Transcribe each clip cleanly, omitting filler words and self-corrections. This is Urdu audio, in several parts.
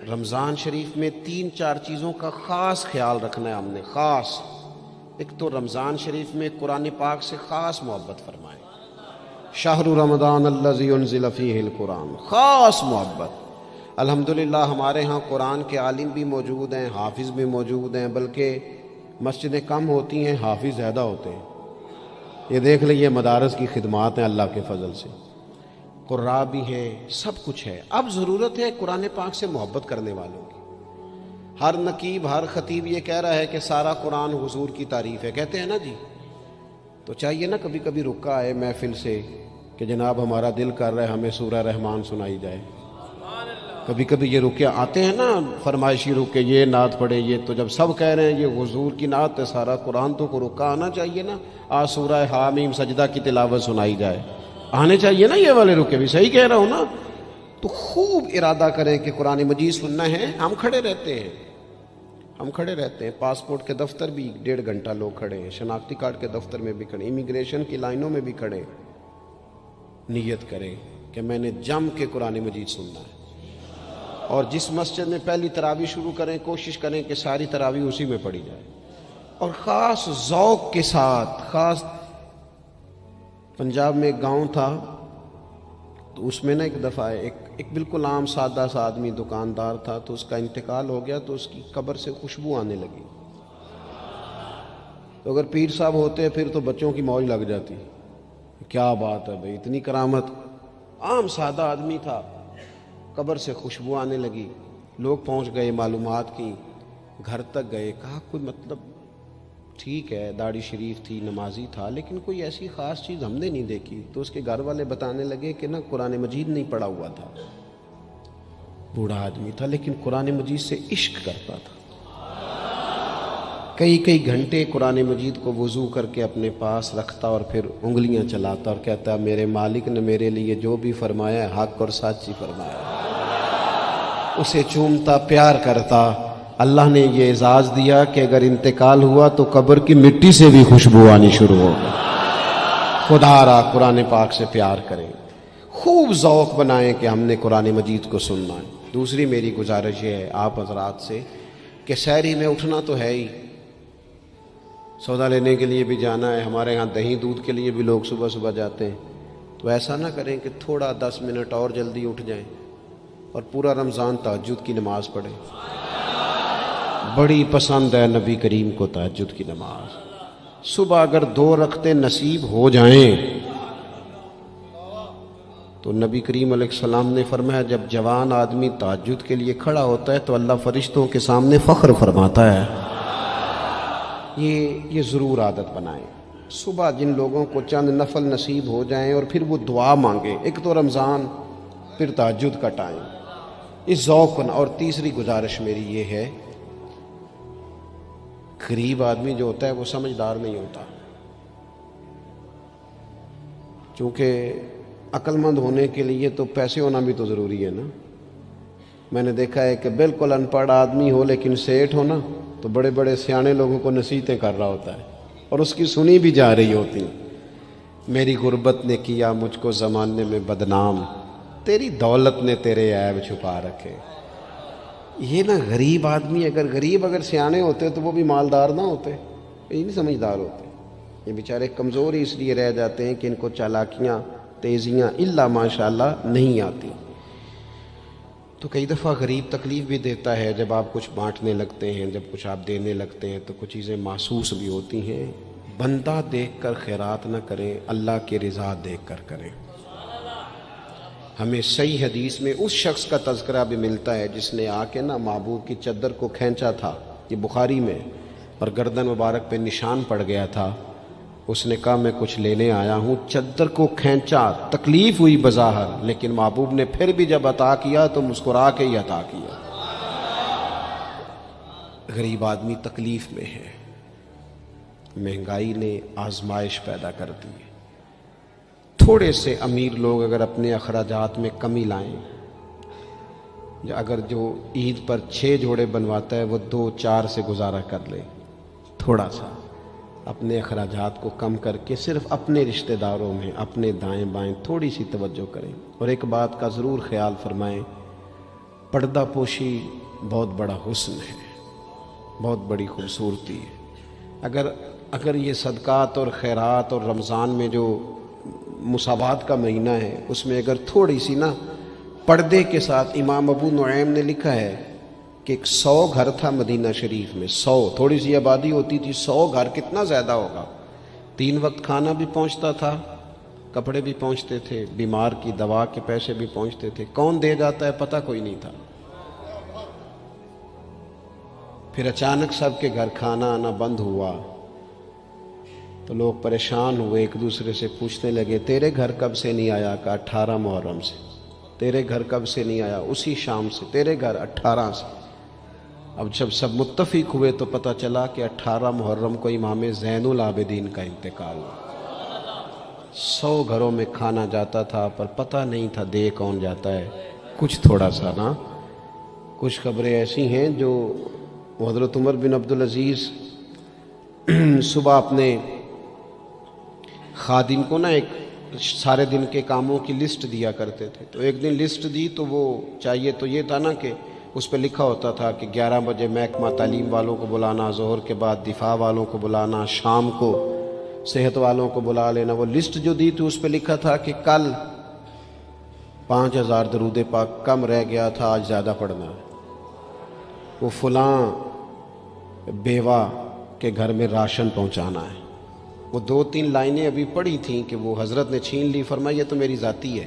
رمضان شریف میں 3-4 چیزوں کا خاص خیال رکھنا ہے ہم نے، خاص۔ ایک تو رمضان شریف میں قرآن پاک سے خاص محبت فرمائے، شہر رمضان الذی انزل فیہ القرآن، خاص محبت۔ الحمدللہ ہمارے ہاں قرآن کے عالم بھی موجود ہیں، حافظ بھی موجود ہیں، بلکہ مسجدیں کم ہوتی ہیں، حافظ زیادہ ہوتے ہیں۔ یہ دیکھ لئے مدارس کی خدمات ہیں اللہ کے فضل سے، قراء بھی ہیں، سب کچھ ہے۔ اب ضرورت ہے قرآن پاک سے محبت کرنے والوں کی۔ ہر نقیب، ہر خطیب یہ کہہ رہا ہے کہ سارا قرآن حضور کی تعریف ہے، کہتے ہیں نا جی، تو چاہیے نا کبھی کبھی رکا ہے محفل سے کہ جناب ہمارا دل کر رہا ہے ہمیں سورہ رحمان سنائی جائے۔ کبھی کبھی یہ رکے آتے ہیں نا فرمائشی رکے، یہ نعت پڑھے، یہ تو جب سب کہہ رہے ہیں یہ حضور کی نعت ہے سارا قرآن، تو کو رکا آنا چاہیے نا، آج سورہ حامیم سجدہ کی تلاوت سنائی جائے، آنے چاہیے نا یہ والے رکے بھی، صحیح کہہ رہا ہوں نا؟ تو خوب ارادہ کریں کہ قرآن مجید سننا ہے۔ ہم کھڑے رہتے ہیں، ہم کھڑے رہتے ہیں، پاسپورٹ کے دفتر بھی 1.5 گھنٹہ لوگ کھڑے ہیں، شناختی کارڈ کے دفتر میں بھی کھڑے، امیگریشن کی لائنوں میں بھی کھڑے۔ نیت کریں کہ میں نے جم کے قرآن مجید سننا ہے، اور جس مسجد میں پہلی تراویح شروع کریں کوشش کریں کہ ساری تراویح اسی میں پڑھی جائے، اور خاص ذوق کے ساتھ۔ خاص پنجاب میں ایک گاؤں تھا، تو اس میں نا ایک دفعہ ایک بالکل عام سادہ سا آدمی دکاندار تھا، تو اس کا انتقال ہو گیا، تو اس کی قبر سے خوشبو آنے لگی۔ تو اگر پیر صاحب ہوتے پھر تو بچوں کی موج لگ جاتی، کیا بات ہے بھئی، اتنی کرامت۔ عام سادہ آدمی تھا، قبر سے خوشبو آنے لگی، لوگ پہنچ گئے، معلومات کی، گھر تک گئے، کہا کوئی مطلب ٹھیک ہے داڑھی شریف تھی، نمازی تھا، لیکن کوئی ایسی خاص چیز ہم نے نہیں دیکھی۔ تو اس کے گھر والے بتانے لگے کہ نا قرآن مجید نہیں پڑھا ہوا تھا، بوڑھا آدمی تھا لیکن قرآن مجید سے عشق کرتا تھا، کئی گھنٹے قرآن مجید کو وضو کر کے اپنے پاس رکھتا اور پھر انگلیاں چلاتا اور کہتا میرے مالک نے میرے لیے جو بھی فرمایا ہے حق اور سچ ہی فرمایا ہے۔ اسے چومتا، پیار کرتا۔ اللہ نے یہ اعزاز دیا کہ اگر انتقال ہوا تو قبر کی مٹی سے بھی خوشبو آنی شروع ہو گئی۔ خدا را قرآن پاک سے پیار کریں، خوب ذوق بنائیں کہ ہم نے قرآن مجید کو سننا ہے۔ دوسری میری گزارش یہ ہے آپ حضرات سے کہ سحری میں اٹھنا تو ہے ہی، سودا لینے کے لیے بھی جانا ہے، ہمارے ہاں دہی دودھ کے لیے بھی لوگ صبح صبح جاتے ہیں، تو ایسا نہ کریں کہ تھوڑا 10 منٹ اور جلدی اٹھ جائیں اور پورا رمضان تہجد کی نماز پڑھیں۔ بڑی پسند ہے نبی کریم کو تہجد کی نماز۔ صبح اگر 2 رکعتیں نصیب ہو جائیں تو نبی کریم علیہ السلام نے فرمایا جب جوان آدمی تہجد کے لیے کھڑا ہوتا ہے تو اللہ فرشتوں کے سامنے فخر فرماتا ہے۔ یہ ضرور عادت بنائیں، صبح جن لوگوں کو چند نفل نصیب ہو جائیں اور پھر وہ دعا مانگیں، ایک تو رمضان پھر تہجد کا ٹائم، اس ذوق کو۔ اور تیسری گزارش میری یہ ہے، غریب آدمی جو ہوتا ہے وہ سمجھدار نہیں ہوتا، چونکہ عقل مند ہونے کے لیے تو پیسے ہونا بھی تو ضروری ہے نا۔ میں نے دیکھا ہے کہ بالکل ان پڑھ آدمی ہو لیکن سیٹھ ہو نا، تو بڑے بڑے سیانے لوگوں کو نصیحتیں کر رہا ہوتا ہے اور اس کی سنی بھی جا رہی ہوتی ہیں۔ میری غربت نے کیا مجھ کو زمانے میں بدنام، تیری دولت نے تیرے عیب چھپا رکھے۔ یہ نا غریب آدمی، اگر سیانے ہوتے تو وہ بھی مالدار نہ ہوتے، یہ نہیں سمجھدار ہوتے، یہ بیچارے کمزور ہی اس لیے رہ جاتے ہیں کہ ان کو چالاکیاں، تیزیاں الا ماشاءاللہ نہیں آتی۔ تو کئی دفعہ غریب تکلیف بھی دیتا ہے، جب آپ کچھ بانٹنے لگتے ہیں، جب کچھ آپ دینے لگتے ہیں تو کچھ چیزیں محسوس بھی ہوتی ہیں۔ بندہ دیکھ کر خیرات نہ کریں، اللہ کی رضا دیکھ کر کریں۔ ہمیں صحیح حدیث میں اس شخص کا تذکرہ بھی ملتا ہے جس نے آ کے نا محبوب کی چادر کو کھینچا تھا، یہ بخاری میں، اور گردن مبارک پہ نشان پڑ گیا تھا۔ اس نے کہا میں کچھ لینے آیا ہوں، چادر کو کھینچا، تکلیف ہوئی بظاہر، لیکن محبوب نے پھر بھی جب عطا کیا تو مسکرا کے ہی عطا کیا۔ غریب آدمی تکلیف میں ہے، مہنگائی نے آزمائش پیدا کر دی ہے۔ تھوڑے سے امیر لوگ اگر اپنے اخراجات میں کمی لائیں، اگر جو عید پر 6 جوڑے بنواتا ہے وہ 2-4 سے گزارا کر لے، تھوڑا سا اپنے اخراجات کو کم کر کے صرف اپنے رشتہ داروں میں، اپنے دائیں بائیں تھوڑی سی توجہ کریں۔ اور ایک بات کا ضرور خیال فرمائیں، پردہ پوشی بہت بڑا حسن ہے، بہت بڑی خوبصورتی ہے۔ اگر یہ صدقات اور خیرات اور رمضان میں جو مساوات کا مہینہ ہے، اس میں اگر تھوڑی سی نا پردے کے ساتھ، امام ابو نعیم نے لکھا ہے کہ 100 گھر تھا مدینہ شریف میں، 100 تھوڑی سی آبادی ہوتی تھی، 100 گھر کتنا زیادہ ہوگا، 3 وقت کھانا بھی پہنچتا تھا، کپڑے بھی پہنچتے تھے، بیمار کی دوا کے پیسے بھی پہنچتے تھے، کون دے جاتا ہے پتہ کوئی نہیں تھا۔ پھر اچانک سب کے گھر کھانا آنا بند ہوا تو لوگ پریشان ہوئے، ایک دوسرے سے پوچھنے لگے تیرے گھر کب سے نہیں آیا؟ کہ 18 محرم سے۔ تیرے گھر کب سے نہیں آیا؟ اسی شام سے۔ تیرے گھر 18 سے۔ اب جب سب متفق ہوئے تو پتہ چلا کہ 18 محرم کو امام زین العابدین کا انتقال ہوا۔ 100 گھروں میں کھانا جاتا تھا پر پتہ نہیں تھا دے کون جاتا ہے، کچھ تھوڑا سا نا۔ کچھ خبریں ایسی ہیں جو حضرت عمر بن عبدالعزیز صبح اپنے خادم کو نا ایک سارے دن کے کاموں کی لسٹ دیا کرتے تھے، تو ایک دن لسٹ دی تو وہ چاہیے تو یہ تھا نا کہ اس پہ لکھا ہوتا تھا کہ 11 بجے محکمہ تعلیم والوں کو بلانا، ظہر کے بعد دفاع والوں کو بلانا، شام کو صحت والوں کو بلا لینا۔ وہ لسٹ جو دی تھی اس پہ لکھا تھا کہ کل 5000 درود پاک کم رہ گیا تھا، آج زیادہ پڑھنا ہے۔ وہ فلاں بیوہ کے گھر میں راشن پہنچانا ہے۔ وہ 2-3 لائنیں ابھی پڑھی تھیں کہ وہ حضرت نے چھین لی، فرمایا یہ تو میری ذاتی ہے۔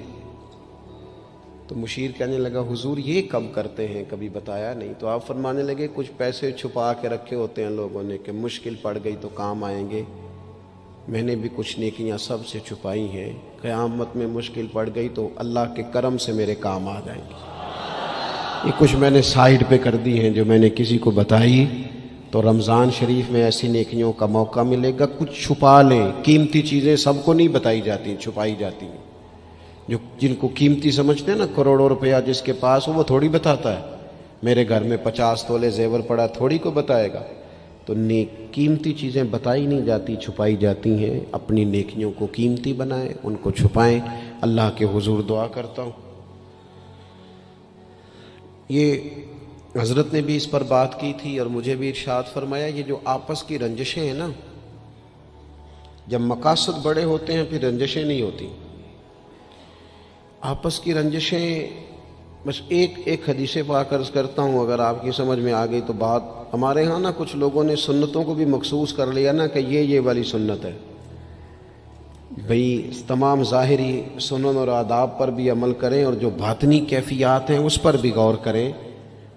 تو مشیر کہنے لگا حضور یہ کب کرتے ہیں، کبھی بتایا نہیں۔ تو آپ فرمانے لگے کچھ پیسے چھپا کے رکھے ہوتے ہیں لوگوں نے کہ مشکل پڑ گئی تو کام آئیں گے۔ میں نے بھی کچھ نیکیاں سب سے چھپائی ہیں، قیامت میں مشکل پڑ گئی تو اللہ کے کرم سے میرے کام آ جائیں گے۔ یہ کچھ میں نے سائیڈ پہ کر دی ہیں جو میں نے کسی کو بتائی، تو رمضان شریف میں ایسی نیکیوں کا موقع ملے گا۔ کچھ چھپا لیں، قیمتی چیزیں سب کو نہیں بتائی جاتی، چھپائی جاتی ہیں۔ جن کو قیمتی سمجھتے ہیں نا، کروڑوں روپیہ جس کے پاس ہو وہ تھوڑی بتاتا ہے، میرے گھر میں 50 تولے زیور پڑا، تھوڑی کو بتائے گا۔ تو قیمتی چیزیں بتائی نہیں جاتی، چھپائی جاتی ہیں۔ اپنی نیکیوں کو قیمتی بنائیں، ان کو چھپائیں۔ اللہ کے حضور دعا کرتا ہوں، یہ حضرت نے بھی اس پر بات کی تھی اور مجھے بھی ارشاد فرمایا، یہ جو آپس کی رنجشیں ہیں نا، جب مقاصد بڑے ہوتے ہیں پھر رنجشیں نہیں ہوتی۔ آپس کی رنجشیں، بس ایک حدیث پاک عرض کرتا ہوں، اگر آپ کی سمجھ میں آ گئی تو بات۔ ہمارے ہاں نا کچھ لوگوں نے سنتوں کو بھی مخصوص کر لیا نا کہ یہ والی سنت ہے۔ بھئی تمام ظاہری سنن اور آداب پر بھی عمل کریں اور جو باطنی کیفیات ہیں اس پر بھی غور کریں۔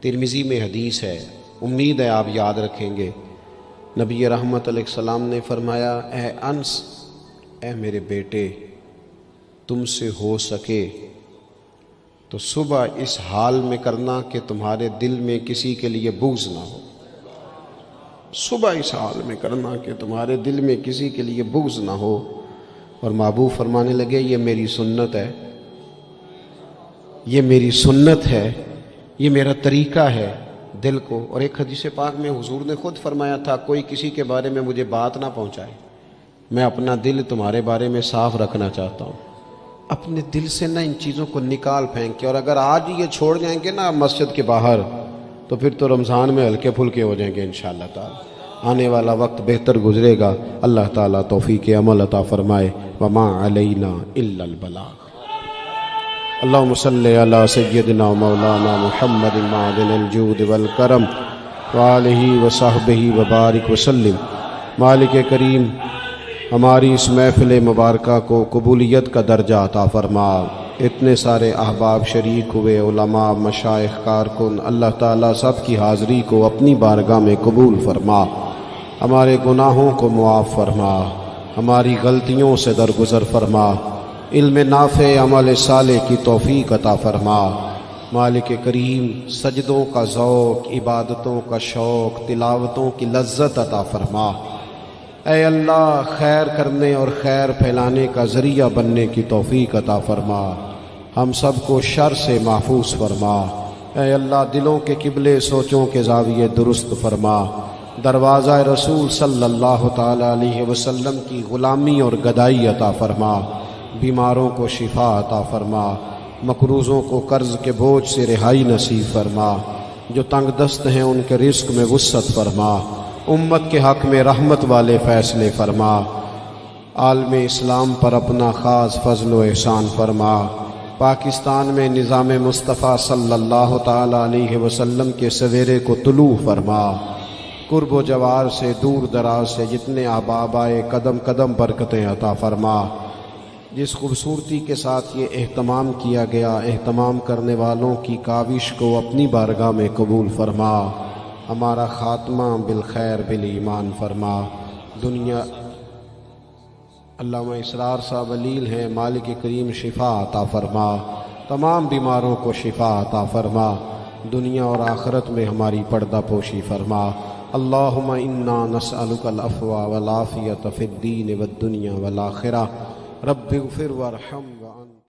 ترمذی میں حدیث ہے، امید ہے آپ یاد رکھیں گے۔ نبی رحمت علیہ السلام نے فرمایا، اے انس، اے میرے بیٹے، تم سے ہو سکے تو صبح اس حال میں کرنا کہ تمہارے دل میں کسی کے لیے بغض نہ ہو۔ صبح اس حال میں کرنا کہ تمہارے دل میں کسی کے لیے بغض نہ ہو۔ اور محبوب فرمانے لگے، یہ میری سنت ہے، یہ میری سنت ہے، یہ میرا طریقہ ہے دل کو۔ اور ایک حدیث پاک میں حضور نے خود فرمایا تھا، کوئی کسی کے بارے میں مجھے بات نہ پہنچائے، میں اپنا دل تمہارے بارے میں صاف رکھنا چاہتا ہوں۔ اپنے دل سے نہ ان چیزوں کو نکال پھینک کے، اور اگر آج یہ چھوڑ جائیں گے نا مسجد کے باہر تو پھر تو رمضان میں ہلکے پھلکے ہو جائیں گے انشاءاللہ تعالی۔ آنے والا وقت بہتر گزرے گا۔ اللہ تعالیٰ توفیق عمل عطا فرمائے۔ وما علینا الا البلاغ۔ اللہم صلی علی سیدنا و مولانا محمد معدن الجود والکرم وآلہ وصحبہ وبارک وسلم۔ مالک کریم، ہماری اس محفل مبارکہ کو قبولیت کا درجہ عطا فرما۔ اتنے سارے احباب شریک ہوئے، علماء، مشائخ، کارکن، اللہ تعالیٰ سب کی حاضری کو اپنی بارگاہ میں قبول فرما۔ ہمارے گناہوں کو معاف فرما، ہماری غلطیوں سے درگزر فرما، علم نافع، عمل صالح کی توفیق عطا فرما۔ مالک کریم، سجدوں کا ذوق، عبادتوں کا شوق، تلاوتوں کی لذت عطا فرما۔ اے اللہ، خیر کرنے اور خیر پھیلانے کا ذریعہ بننے کی توفیق عطا فرما۔ ہم سب کو شر سے محفوظ فرما۔ اے اللہ، دلوں کے قبلے، سوچوں کے زاویے درست فرما۔ دروازہ رسول صلی اللہ تعالی علیہ وسلم کی غلامی اور گدائی عطا فرما۔ بیماروں کو شفا عطا فرما۔ مقروضوں کو قرض کے بوجھ سے رہائی نصیب فرما، جو تنگ دست ہیں ان کے رزق میں وسعت فرما، امت کے حق میں رحمت والے فیصلے فرما، عالم اسلام پر اپنا خاص فضل و احسان فرما، پاکستان میں نظام مصطفیٰ صلی اللہ تعالی علیہ وسلم کے سویرے کو طلوع فرما، قرب و جوار سے دور دراز سے جتنے احباب آئے قدم قدم برکتیں عطا فرما۔ جس خوبصورتی کے ساتھ یہ اہتمام کیا گیا، اہتمام کرنے والوں کی کاوش کو اپنی بارگاہ میں قبول فرما، ہمارا خاتمہ بالخیر بالایمان فرما۔ دنیا علامہ اسرار صاحب علیل ہیں، مالک کریم شفا عطا فرما، تمام بیماروں کو شفا عطا فرما، دنیا اور آخرت میں ہماری پردہ پوشی فرما۔ اللہم انا نسألک العفو والعافیۃ فی الدین والدنیا والآخرہ، رب اغفر وارحم